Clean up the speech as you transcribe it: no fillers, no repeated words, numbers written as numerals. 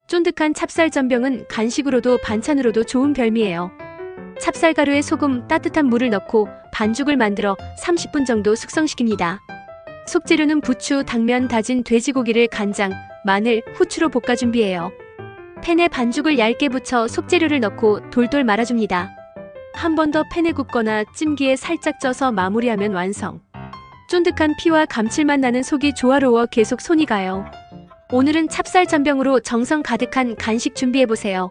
쫀득한 찹쌀전병은 간식으로도 반찬으로도 좋은 별미예요. 찹쌀가루에 소금, 따뜻한 물을 넣고 반죽을 만들어 30분 정도 숙성시킵니다. 속재료는 부추, 당면, 다진 돼지고기를 간장, 마늘, 후추로 볶아 준비해요. 팬에 반죽을 얇게 붙여 속재료를 넣고 돌돌 말아줍니다. 한 번 더 팬에 굽거나 찜기에 살짝 쪄서 마무리하면 완성. 쫀득한 피와 감칠맛 나는 속이 조화로워 계속 손이 가요. 오늘은 찹쌀전병으로 정성 가득한 간식 준비해보세요.